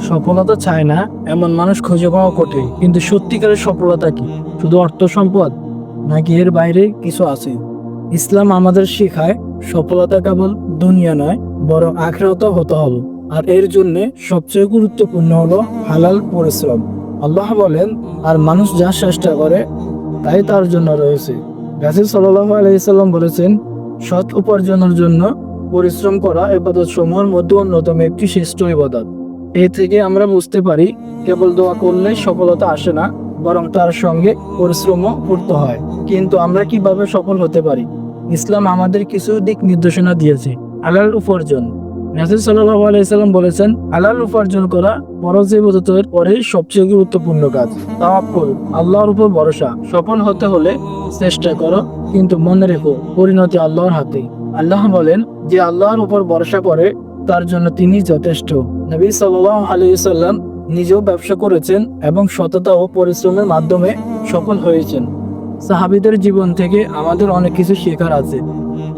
সফলতা চায় না এমন মানুষ খুঁজে পাওয়া কঠিন, কিন্তু সত্যিকারের সফলতা কি? শুধু অর্থ সম্পদ, নাকি এর বাইরে কিছু আছে? ইসলাম আমাদের শেখায় সফলতা কেবল দুনিয়া নয়, বরং আখিরাতেও হতে হবে। আর এর জন্য সবচেয়ে গুরুত্বপূর্ণ হলো হালাল পরিশ্রম। আল্লাহ বলেন, আর মানুষ যা চেষ্টা করে তাই তার জন্য রয়েছে। রাসূল সাল্লাল্লাহু আলাইহি সাল্লাম বলেছেন, সৎ উপার্জনের জন্য পরিশ্রম করা ইবাদত সমূহের মধ্যে অন্যতম একটি শ্রেষ্ঠ ইবাদত। এ থেকে আমরা বুঝতে পারি, কেবল দোয়া করলে সফলতা আসে না, বরং তার সঙ্গে পরিশ্রমও করতে হয়। কিন্তু আমরা কিভাবে সফল হতে পারি? ইসলাম আমাদের কিছু দিক নির্দেশনা দিয়েছে। হালাল উপার্জন। রাসূল সাল্লাল্লাহু আলাইহি সাল্লাম বলেছেন, হালাল উপার্জন করা ফরজ ইবাদতের পরে সবচেয়ে গুরুত্বপূর্ণ কাজ। তাওয়াক্কুল, আল্লাহর উপর ভরসা। সফল হতে হলে চেষ্টা করো, কিন্তু মনে রেখো পরিণতি আল্লাহর হাতে। আল্লাহ বলেন, যে আল্লাহর উপর ভরসা করে তার জন্য তিনি যথেষ্ট। নবী সাল্লাল্লাহু আলাইহি সাল্লাম নিজেও ব্যবসা করেছেন এবং সততা ও পরিশ্রমের মাধ্যমে সফল হয়েছেন। সাহাবীদের জীবন থেকে আমাদের অনেক কিছু শেখার আছে।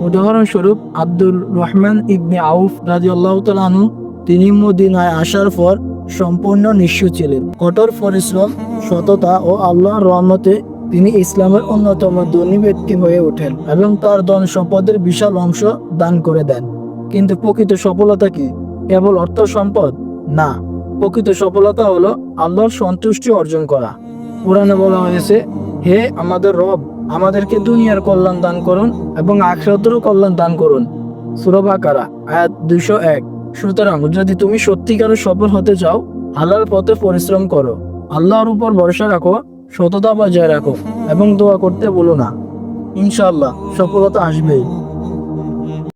উদাহরণস্বরূপ আব্দুর রহমান ইবনে আউফ রাদিয়াল্লাহু তাআলা আনহু, তিনি মদিনায় আসার পর সম্পূর্ণ নিঃস্ব ছিলেন। কঠোর পরিশ্রম, সততা ও আল্লাহর রহমতে তিনি ইসলামের অন্যতম ধনী ব্যক্তি হয়ে ওঠেন এবং তার ধন সম্পদের বিশাল অংশ দান করে দেন। কিন্তু প্রকৃত সফলতা কি? কেবল অর্থ সম্পদ? না, প্রকৃত সফলতা হলো আল্লাহর সন্তুষ্টি অর্জন করা। কোরআনে বলা হয়েছে, হে আমাদের রব, আমাদেরকে দুনিয়ার কল্যাণ দান করুন এবং আখিরাতেরও কল্যাণ দান করুন। সূরা বাকারা আয়াত 201। সুতরাং যদি তুমি সত্যিকারের সফল হতে চাও, হালাল পথে পরিশ্রম করো, আল্লাহর উপর ভরসা রাখো, সততা বজায় রাখো এবং দোয়া করতে ভুলো না। ইনশাআল্লাহ সফলতা আসবেই।